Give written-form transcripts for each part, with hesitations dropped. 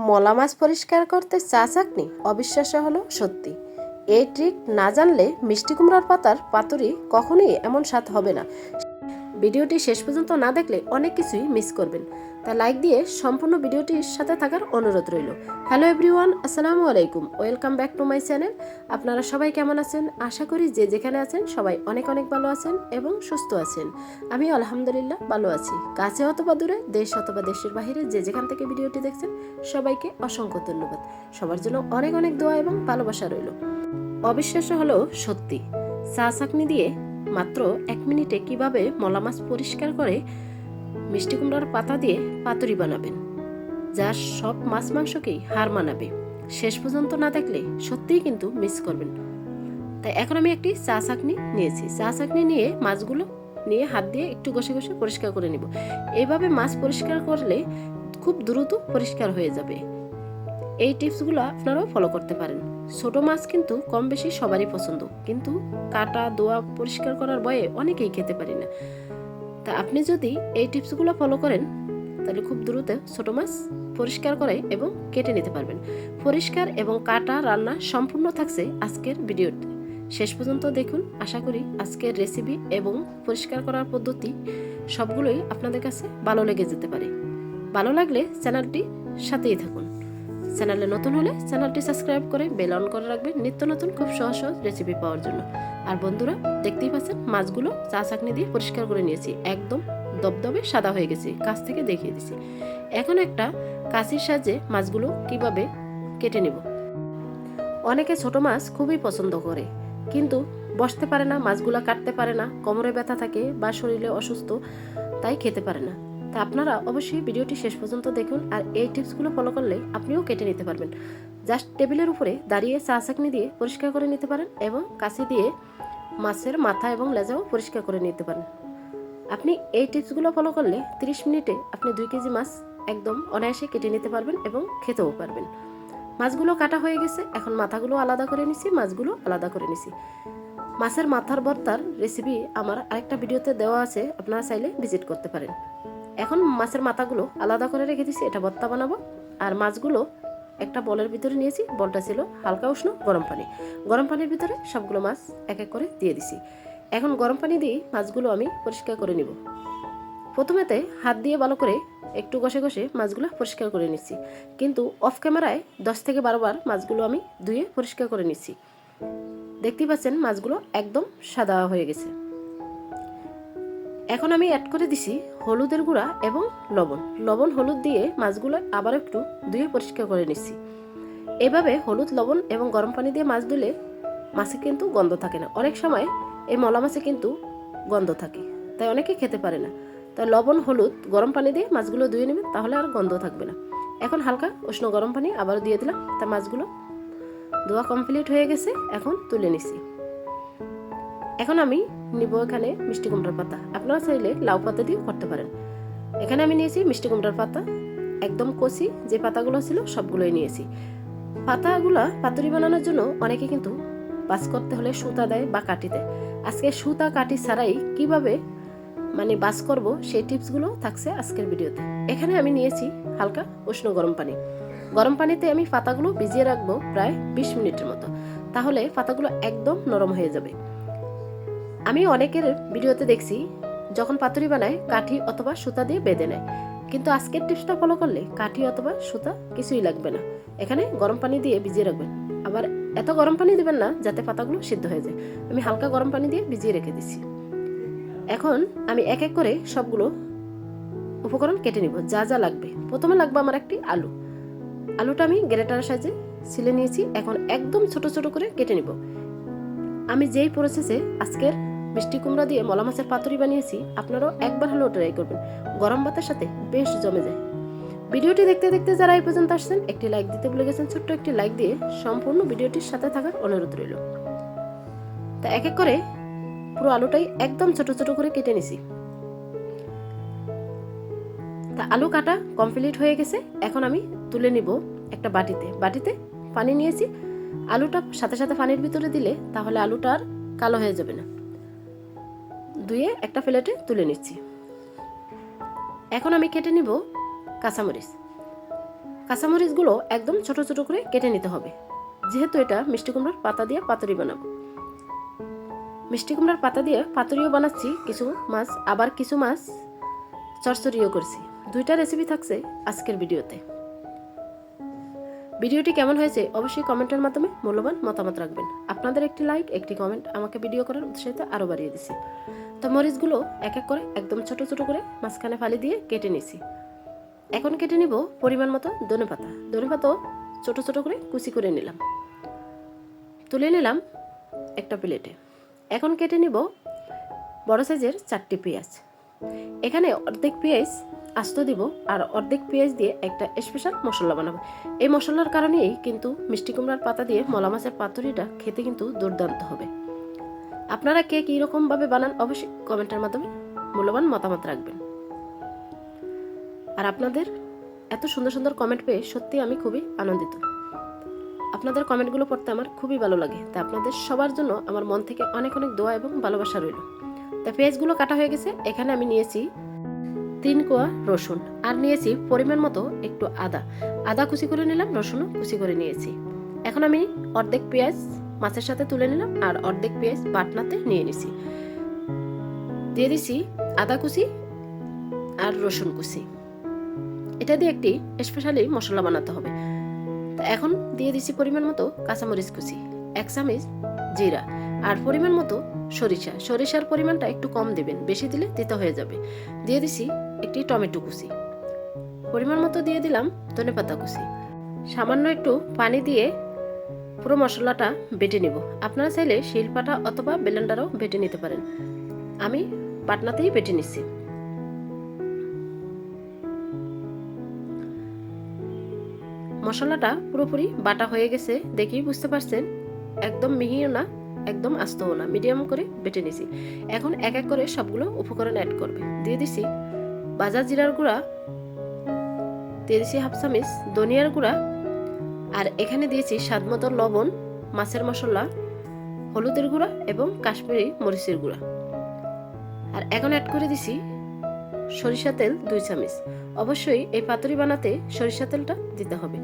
মলা মাছ পরিষ্কার করতে চা চাকনি অবিশ্বাস্য হলো সত্যি। এই ট্রিক না জানলে মিষ্টি কুমড়ার পাতার পাতুরি কখনোই এমন স্বাদ হবে না। ভিডিওটি শেষ পর্যন্ত না দেখলে অনেক কিছুই মিস করবেন, তা লাইক দিয়ে সম্পূর্ণ ভিডিওটির সাথে থাকার অনুরোধ রইল। হ্যালো এভরিওয়ান, আসসালামু আলাইকুম, welcome back to my channel. আপনারা সবাই কেমন আছেন? আশা করি যে যেখানে আছেন সবাই অনেক অনেক ভালো আছেন এবং সুস্থ আছেন। আমি আলহামদুলিল্লাহ ভালো আছি। কাছে অথবা দূরে, দেশ অথবা দেশের বাহিরে যে যেখান থেকে ভিডিওটি দেখছেন সবাইকে অসংখ্য ধন্যবাদ। সবার জন্য অনেক অনেক দোয়া এবং ভালোবাসা রইল। অবিশ্বাস্য হলো সত্যি, চা চাকনি দিয়ে মাত্র 1 মিনিটে কিভাবে মলা মাছ পরিষ্কার করে মিষ্টি কুমড়ার পাতা দিয়ে পাতুরি বানাবেন, যা সব মাছ মাংসকেই হার মানাবে। শেষ পর্যন্ত না দেখলে সত্যিই কিন্তু মিস করবেন। তাই এখন আমি একটি চা চাকনি নিয়েছি। চা চাকনি নিয়ে মাছগুলো নিয়ে হাত দিয়ে একটু ঘষে ঘষে পরিষ্কার করে নিব। এইভাবে মাছ পরিষ্কার করলে খুব দ্রুত পরিষ্কার হয়ে যাবে। এই টিপসগুলো আপনারাও ফলো করতে পারেন। ছোট মাছ কিন্তু কম বেশি সবারই পছন্দ, কিন্তু কাটা ধোয়া পরিষ্কার করার ভয়ে অনেকেই খেতে পারি না। তা আপনি যদি এই টিপসগুলো ফলো করেন তাহলে খুব দ্রুত ছোট মাছ পরিষ্কার করে এবং কেটে নিতে পারবেন। পরিষ্কার এবং কাটা রান্না সম্পূর্ণ থাকছে আজকের ভিডিওতে। শেষ পর্যন্ত দেখুন। আশা করি আজকের রেসিপি এবং পরিষ্কার করার পদ্ধতি সবগুলোই আপনাদের কাছে ভালো লেগে যেতে পারে। ভালো লাগলে চ্যানেলটি সাথেই থাকুন। চ্যানেলে নতুন হলে চ্যানেলটি সাবস্ক্রাইব করে বেল অন করে রাখবেন নিত্য নতুন খুব সহজ সহজ রেসিপি পাওয়ার জন্য। আর বন্ধুরা, দেখতেই পাচ্ছেন মাছগুলো চা চাকনি দিয়ে পরিষ্কার করে নিয়েছি, একদম দবদবে সাদা হয়ে গেছে। কাছ থেকে দেখিয়ে দিছি। এখন একটা কাঁচির সাহায্যে মাছগুলো কিভাবে কেটে নেব। অনেকে ছোট মাছ খুবই পছন্দ করে, কিন্তু বসতে পারে না, মাছগুলো কাটতে পারে না, কোমরে ব্যথা থাকে বা শরীরে অসুস্থ, তাই খেতে পারে না। তা আপনারা অবশ্যই ভিডিওটি শেষ পর্যন্ত দেখুন। আর এই টিপসগুলো ফলো করলে আপনিও কেটে নিতে পারবেন। জাস্ট টেবিলের উপরে দাঁড়িয়ে চা চাকনি দিয়ে পরিষ্কার করে নিতে পারেন এবং কাঁচি দিয়ে মাছের মাথা এবং লেজাও পরিষ্কার করে নিতে পারেন। আপনি এই টিপসগুলো ফলো করলে 30 মিনিটে আপনি 2 কেজি মাছ একদম অনায়াসে কেটে নিতে পারবেন এবং খেতেও পারবেন। মাছগুলো কাটা হয়ে গেছে, এখন মাথাগুলো আলাদা করে নিছি, মাছগুলো আলাদা করে নিছি। মাছের মাথার ভর্তার রেসিপি আমার আরেকটা ভিডিওতে দেওয়া আছে, আপনারা চাইলে ভিজিট করতে পারেন। এখন মাছের মাথাগুলো আলাদা করে রেখে দিছি, এটা ভর্তা বানাবো। আর মাছগুলো একটা বলের ভিতরে নিয়েছি, বলটা ছিল হালকা উষ্ণ গরম পানি। গরম পানির ভিতরে সবগুলো মাছ এক এক করে দিয়ে দিছি। এখন গরম পানি দিয়ে মাছগুলো আমি পরিষ্কার করে নিব। প্রথমেতে হাত দিয়ে ভালো করে একটু ঘষে ঘষে মাছগুলো পরিষ্কার করে নিচ্ছি, কিন্তু অফ ক্যামেরায় 10 থেকে 12 বার মাছগুলো আমি ধুয়ে পরিষ্কার করে নিচ্ছি। দেখতেই পাচ্ছেন মাছগুলো একদম সাদা হয়ে গেছে। এখন আমি অ্যাড করে দিছি হলুদের গুঁড়া এবং লবণ হলুদ দিয়ে মাছগুলো আবার একটু ধুয়ে পরিষ্কার করে নিচ্ছি। এভাবে হলুদ লবণ এবং গরম পানি দিয়ে মাছ ধুলে মাছে কিন্তু গন্ধ থাকে না। অনেক সময় এই মলা মাছে কিন্তু গন্ধ থাকে, তাই অনেকে খেতে পারে না। তাই লবণ হলুদ গরম পানি দিয়ে মাছগুলো ধুয়ে নেবেন, তাহলে আর গন্ধ থাকবে না। এখন হালকা উষ্ণ গরম পানি আবারও দিয়ে দিলাম। তা মাছগুলো ধোয়া কমপ্লিট হয়ে গেছে, এখন তুলে নিছি। এখন আমি নিব এখানে মিষ্টি কুমড়ার পাতা। আপনারা চাইলে লাউ পাতা দিয়েও করতে পারেন। এখানে আমি নিয়েছি মিষ্টি কুমড়ার পাতা, একদম কচি যে পাতাগুলো ছিল সবগুলোই নিয়েছি। পাতাগুলা পাতুরি বানানোর জন্য অনেকে কিন্তু বাস করতে হলে সুতা দেয় বা কাটি দেয়। আজকে সুতা কাটি ছাড়াই কিভাবে বাস করব সেই টিপসগুলো থাকছে আজকের ভিডিওতে। এখানে আমি নিয়েছি হালকা উষ্ণ গরম পানি। গরম পানিতে আমি পাতাগুলো ভিজিয়ে রাখবো প্রায় 20 মিনিটের মতো, তাহলে পাতাগুলো একদম নরম হয়ে যাবে। আমি অনেকের ভিডিওতে দেখছি যখন পাতুরি বানায় কাঠি অথবা সুতা দিয়ে বেঁধে নেয়, কিন্তু আজকের টিপসটা ফলো করলে কাঠি অথবা সুতা কিছুই লাগবে না। এখানে গরম পানি দিয়ে ভিজিয়ে রাখবেন। আবার এত গরম পানি দিবেন না যাতে পাতাগুলো সিদ্ধ হয়ে যায়। আমি হালকা গরম পানি দিয়ে ভিজিয়ে রেখে দিচ্ছি। এখন আমি এক এক করে সবগুলো উপকরণ কেটে নিব, যা যা লাগবে। প্রথমে লাগবে আমার একটি আলুটা আমি গ্রেটারের সাহায্যে ছিলে নিয়েছি। এখন একদম ছোট ছোট করে কেটে নিব। আমি যেই প্রসেসে আজকের মিষ্টি কুমড়া দিয়ে মলা মাছের পাতুরি বানিয়েছি, আপনারাও একবার হলেও ট্রাই করবেন। গরম ভাতের সাথে বেশ জমে যায়। ভিডিওটি দেখতে দেখতে যারা এই পর্যন্ত আসছেন, একটি লাইক দিতে ভুলে গেছেন, ছোট্ট একটি লাইক দিয়ে সম্পূর্ণ ভিডিওটির সাথে থাকার অনুরোধ রইল। তা এক এক করে পুরো আলুটাই একদম ছোট ছোট করে কেটে নিছি। তা আলু কাটা কমপ্লিট হয়ে গেছে। এখন আমি তুলে নিব একটা বাটিতে পানি নিয়েছি। আলুটা সাথে সাথে পানির ভিতরে দিলে তাহলে আলুটা আর কালো হয়ে যাবে না। ধুয়ে একটা প্লেটে তুলে নিচ্ছি। এখন আমি কেটে নিব কাঁচামরিচ। কাঁচামরিচগুলো একদম ছোট ছোট করে কেটে নিতে হবে, যেহেতু এটা মিষ্টি কুমড়ার পাতা দিয়ে পাতুরি বানাবো। মিষ্টি কুমড়ার পাতা দিয়ে পাতুরিও বানাচ্ছি কিছু মাছ, আবার কিছু মাছ চচ্চড়িও করছি। দুইটা রেসিপি থাকছে আজকের ভিডিওতে। ভিডিওটি কেমন হয়েছে অবশ্যই কমেন্টের মাধ্যমে মূল্যবান মতামত রাখবেন। আপনাদের একটি লাইক, একটি কমেন্ট আমাকে ভিডিও করার উৎসাহিত আরও বাড়িয়ে দিছে। তো মরিচগুলো এক এক করে একদম ছোট ছোট করে মাঝখানে ফালি দিয়ে কেটে নিছি। এখন কেটে নিব পরিমাণ মতো ধনেপাতা। ধনেপাতাও ছোট ছোট করে কুচি করে নিলাম, তুলে নিলাম একটা প্লেটে। এখন কেটে নিব বড় সাইজের 4টি পেঁয়াজ। এখানে অর্ধেক পেঁয়াজ আস্ত দিব আর অর্ধেক পেঁয়াজ দিয়ে একটা স্পেশাল মশলা বানাবো। এই মশলার কারণেই কিন্তু মিষ্টি কুমড়ার পাতা দিয়ে মলা মাছের পাতুরিটা খেতে কিন্তু দুর্দান্ত হবে। আপনারা কে কী রকমভাবে বানান অবশ্যই কমেন্টের মাধ্যমে মূল্যবান মতামত রাখবেন। আর আপনাদের এত সুন্দর সুন্দর কমেন্ট পেয়ে সত্যি আমি খুবই আনন্দিত। আপনাদের কমেন্টগুলো পড়তে আমার খুবই ভালো লাগে। তা আপনাদের সবার জন্য আমার মন থেকে অনেক অনেক দোয়া এবং ভালোবাসা রইল। তা পেঁয়াজগুলো কাটা হয়ে গেছে। এখানে আমি নিয়েছি 3 কোয়া রসুন, আর নিয়েছি পরিমাণ মতো একটু আদা কুচি করে নিলাম, রসুনও কুচি করে নিয়েছি। এখন আমি অর্ধেক পেঁয়াজ মাছের সাথে তুলে নিলাম আর অর্ধেক পেঁয়াজ বাটনাতে নিয়ে নিছি। দিয়ে দিছি আদা কুচি আর রসুন কুচি। এটা দিয়ে একটি স্পেশালি মশলা বানাতে হবে। তো এখন দিয়ে দিছি পরিমাণ মতো কাঁচামরিচ কুচি, 1 চামচ জিরা, আর পরিমাণ মতো সরিষার পরিমাণটা একটু কম দিবেন, বেশি দিলে তিতা হয়ে যাবে। দিয়ে দিছি একটি টমেটো কুচি, পরিমাণ মতো দিয়ে দিলাম ধনেপাতা কুচি। সামান্য একটু পানি দিয়ে পুরো মশলাটা বেটে নিব। আপনারা চাইলে শিলপাটা অথবা ব্লেন্ডারও বেটে নিতে পারেন। আমি বাটনাতেই বেটে নিচ্ছি। মশলাটা পুরোপুরি বাটা হয়ে গেছে, দেখেই বুঝতে পারছেন। একদম মিহিও না, একদম আস্তও না, মিডিয়াম করে বেটে নিছি। এখন এক এক করে সবগুলো উপকরণ অ্যাড করবে। দিয়ে দিছি ভাজা জিরার গুঁড়া, দিয়ে দিছি 1/2 চামচ ধনিয়ার গুঁড়া, আর এখানে দিয়েছি স্বাদমতো লবণ, মাছের মশলা, হলুদের গুঁড়া এবং কাশ্মীরি মরিচের গুঁড়া। আর এখন অ্যাড করে দিছি সরিষা তেল 2 চামচ। অবশ্যই এই পাতুরি বানাতে সরিষা তেলটা দিতে হবে।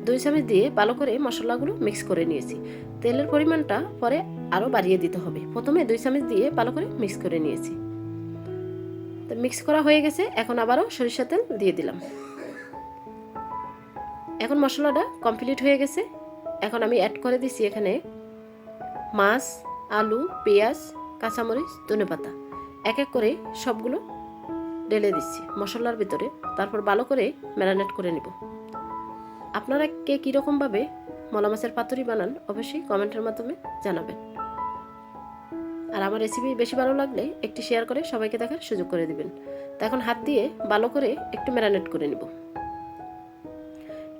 2 চামচ দিয়ে ভালো করে মশলাগুলো মিক্স করে নিয়েছি। তেলের পরিমাণটা পরে আরও বাড়িয়ে দিতে হবে। প্রথমে 2 চামচ দিয়ে ভালো করে মিক্স করে নিয়েছি। তো মিক্স করা হয়ে গেছে। এখন আবারও সরিষা তেল দিয়ে দিলাম। এখন মশলাটা কমপ্লিট হয়ে গেছে। এখন আমি অ্যাড করে দিছি এখানে মাছ, আলু, পেঁয়াজ, কাঁচামরিচ, ধনেপাতা। এক এক করে সবগুলো ঢেলে দিচ্ছি মশলার ভিতরে। তারপর ভালো করে ম্যারিনেট করে নিব। আপনারা কে কীরকমভাবে মলা মাছের পাতুরি বানান অবশ্যই কমেন্টের মাধ্যমে জানাবেন। আর আমার রেসিপি বেশি ভালো লাগলে একটি শেয়ার করে সবাইকে দেখার সুযোগ করে দিবেন। তো এখন হাত দিয়ে ভালো করে একটু ম্যারিনেট করে নিব।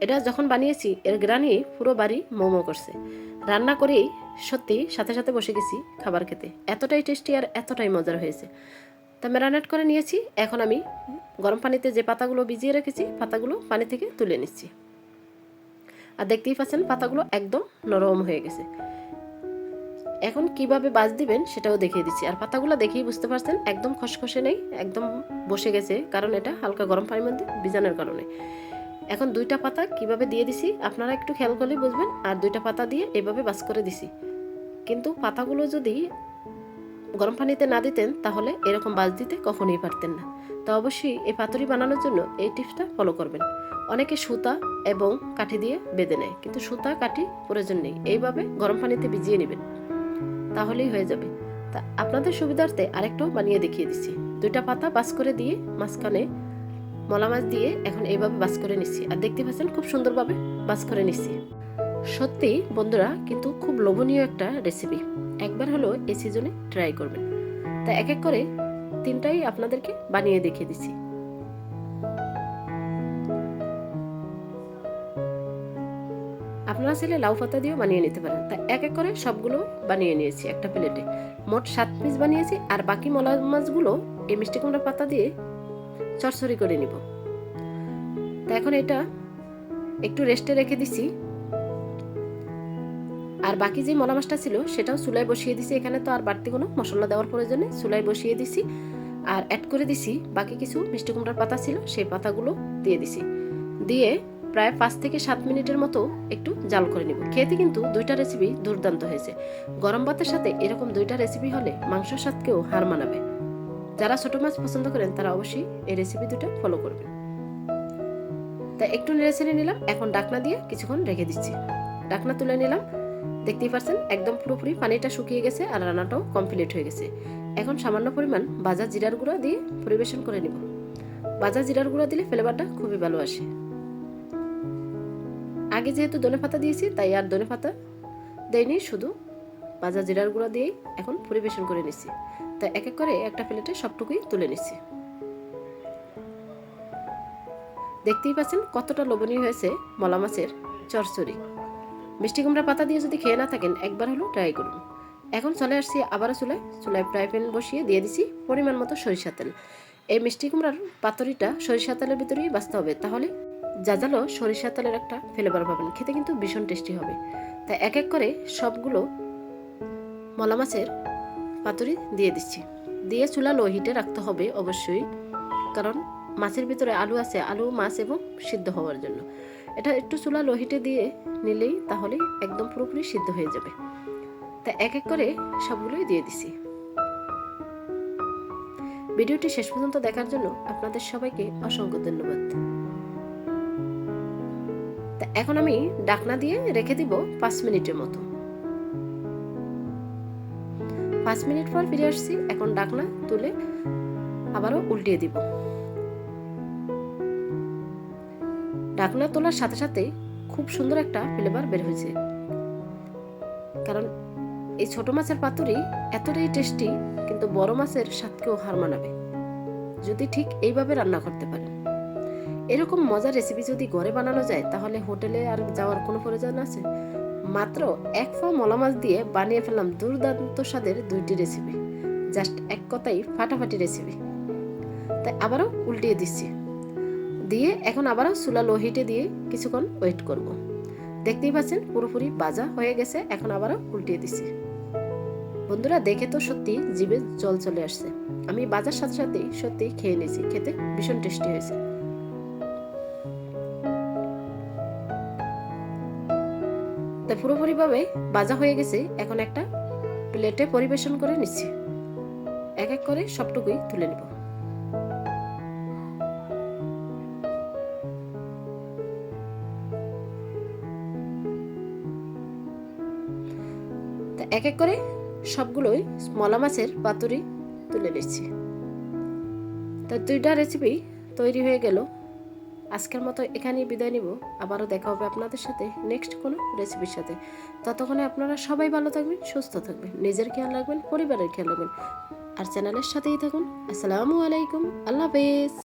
এটা যখন বানিয়েছি এর গ্রানি পুরো বাড়ি মোমো করছে। রান্না করেই সত্যি সাথে সাথে বসে গেছি খাবার খেতে। এতটাই টেস্টি আর এতটাই মজার হয়েছে। তা ম্যারিনেট করে নিয়েছি। এখন আমি গরম পানিতে যে পাতাগুলো ভিজিয়ে রেখেছি পাতাগুলো পানি থেকে তুলে নিচ্ছি। আর দেখতেই পাচ্ছেন পাতাগুলো একদম নরম হয়ে গেছে। এখন কিভাবে বাজ দিবেন সেটাও দেখিয়ে দিচ্ছি। আর পাতাগুলো দেখেই বুঝতে পারছেন একদম খসখসে নেই, একদম বসে গেছে, কারণ এটা হালকা গরম পানির মধ্যে ভিজানোর কারণে। এখন 2টা পাতা কিভাবে দিয়ে দিছি আপনারা একটু খেয়াল করলে বুঝবেন। আর 2টা পাতা দিয়ে এভাবে বাজ করে দিছি। কিন্তু পাতাগুলো যদি গরম পানিতে না দিতেন তাহলে এরকম বাজ দিতে কখনোই পারতেন না। তো অবশ্যই এই পাতুরি বানানোর জন্য এই টিপসটা ফলো করবেন। অনেকে সুতা এবং কাঠি দিয়ে বেঁধে নেয়, কিন্তু সুতা কাঠি প্রয়োজন নেই। এইভাবে গরম পানিতে ভিজিয়ে নেবেন, তাহলেই হয়ে যাবে। তা আপনাদের সুবিধার্থে আরেকটাও বানিয়ে দেখিয়ে দিচ্ছি। 2টা পাতা বাজ করে দিয়ে মাঝখানে মলা মাছ দিয়ে এখন এইভাবে বাজ করে নিচ্ছি। আর দেখতে পাচ্ছেন খুব সুন্দরভাবে বাজ করে নিচ্ছি। সত্যি বন্ধুরা কিন্তু খুব লোভনীয় একটা রেসিপি। একবার হলো এই সিজনে ট্রাই করবেন। তা এক এক করে 3টাই আপনাদেরকে বানিয়ে দেখিয়ে দিচ্ছি। আপনারা চাইলে লাউ পাতা দিয়েও বানিয়ে নিতে পারেন। তা এক এক করে সবগুলো বানিয়ে নিয়েছি একটা প্লেটে। মোট 7 পিস বানিয়েছি। আর বাকি মলা মাছগুলো এই মিষ্টি কুমড়ার পাতা দিয়ে চচ্চড়ি করে নিব। তা এখন এটা একটু রেস্টে রেখে দিছি। আর বাকি যে মলা মাছটা ছিল সেটাও চুলায় বসিয়ে দিছি। এখানে তো আর বাড়তি কোনো মশলা দেওয়ার প্রয়োজন নেই, চুলায় বসিয়ে দিছি। আর অ্যাড করে দিছি বাকি কিছু মিষ্টি কুমড়ার পাতা ছিল, সেই পাতাগুলো দিয়ে দিছি। দিয়ে প্রায় 5 থেকে 7 মিনিটের মতো একটু জাল করে নিব। খেতে কিন্তু দুইটা রেসিপি দুর্দান্ত হয়েছে। গরম ভাতের সাথে এরকম দুইটা রেসিপি হলে মাংসের স্বাদকেও হার মানাবে। যারা ছোট মাছ পছন্দ করেন তারা অবশ্যই এই রেসিপি দুটো ফলো করবেন। তাই একটু নেড়ে নিলাম। এখন ঢাকনা দিয়ে কিছুক্ষণ রেখে দিচ্ছি। ঢাকনা তুলে নিলাম। দেখতেই পাচ্ছেন একদম পুরোপুরি পানিটা শুকিয়ে গেছে আর রান্নাটাও কমপ্লিট হয়ে গেছে। এখন সামান্য পরিমাণ ভাজা জিরার গুঁড়া দিয়ে পরিবেশন করে নিব। ভাজা জিরার গুঁড়া দিলে ফ্লেভারটা খুবই ভালো আসে। আগে যেহেতু ধনেপাতা দিয়েছি তাই আর ধনেপাতা দেয়নি, শুধু ভাজা জিরার গুঁড়া দিয়েই এখন পরিবেশন করে নিচ্ছি। তাই এক এক করে একটা প্লেটে সবটুকুই তুলে নিচ্ছি। দেখতেই পাচ্ছেন কতটা লোভনীয় হয়েছে মলা মাছের চচ্চড়ি। মিষ্টি কুমড়া পাতা দিয়ে যদি খেয়ে না থাকেন একবার হলেও ট্রাই করুন। এখন চলে আসছি আবারও চুলায় ফ্রাই প্যান বসিয়ে দিয়ে দিচ্ছি পরিমাণ মতো সরিষার তেল। এই মিষ্টি কুমড়ার পাতুরিটা সরিষা তেলের ভিতরেই বাঁচতে হবে, তাহলে জাজালো সরিষা তেলের একটা ফ্লেভার পাবেন। খেতে কিন্তু ভীষণ টেস্টি হবে। তাই এক এক করে সবগুলো মলা মাছের পাতুরি দিয়ে দিচ্ছি। দিয়ে চুলা লো হিটে রাখতে হবে অবশ্যই, কারণ মাছের ভিতরে আলু আছে, আলু মাছ এবং সিদ্ধ হওয়ার জন্য। এটা একটু চুলা লো হিটে দিয়ে নিলেই তাহলে একদম পুরোপুরি সিদ্ধ হয়ে যাবে। তাই এক এক করে সবগুলোই দিয়ে দিছি। ভিডিওটি শেষ পর্যন্ত দেখার জন্য আপনাদের সবাইকে অসংখ্য ধন্যবাদ। তা এখন আমি ঢাকনা দিয়ে রেখে দিব 5 মিনিটের মতো। 5 মিনিট পর ফিরে আসছি। এখন ঢাকনা তুলে আবারও উল্টিয়ে দিব। ঢাকনা তোলার সাথে সাথে খুব সুন্দর একটা ফ্লেভার বের হয়েছে, কারণ এই ছোট মাছের পাতুরি এতটাই টেস্টি, কিন্তু বড় মাছের স্বাদকেও হার মানাবে যদি ঠিক এইভাবে রান্না করতে পারেন। এরকম মজার রেসিপি যদি ঘরে বানানো যায় তাহলে হোটেলে আর যাওয়ার কোনো প্রয়োজন আছে? মাত্র 1 পা মলা মাছ দিয়ে বানিয়ে ফেললাম দুর্দান্ত স্বাদের 2টি রেসিপি। জাস্ট এক কথাই ফাটাফাটি রেসিপি। তাই আবারও উল্টিয়ে দিচ্ছি। দিয়ে এখন আবারও চুলা লো হিটে দিয়ে কিছুক্ষণ ওয়েট করব। দেখতেই পাচ্ছেন পুরোপুরি ভাজা হয়ে গেছে। এখন আবারও উল্টিয়ে দিচ্ছি। বন্ধুরা দেখে তো সত্যি জিভে জল চলে আসছে। আমি ভাজার সাথে সাথে সত্যি খেয়ে নিয়েছি। খেতে ভীষণ টেস্টি হয়েছে। তাই পুরোপুরিভাবে ভাজা হয়ে গেছে। এখন একটা প্লেটে পরিবেশন করে নিচ্ছি। এক এক করে সবটুকুই তুলে নেব। এক এক করে সবগুলোই মলা মাছের পাতুরি তুলে নিচ্ছি। তা 2টা রেসিপি তৈরি হয়ে গেল। আজকের মতো এখানেই বিদায় নিব। আবারও দেখা হবে আপনাদের সাথে নেক্সট কোনো রেসিপির সাথে। ততক্ষণে আপনারা সবাই ভালো থাকবেন, সুস্থ থাকবেন, নিজের খেয়াল রাখবেন, পরিবারের খেয়াল রাখবেন, আর চ্যানেলের সাথেই থাকুন। আসসালামু আলাইকুম, আল্লাহ হাফেজ।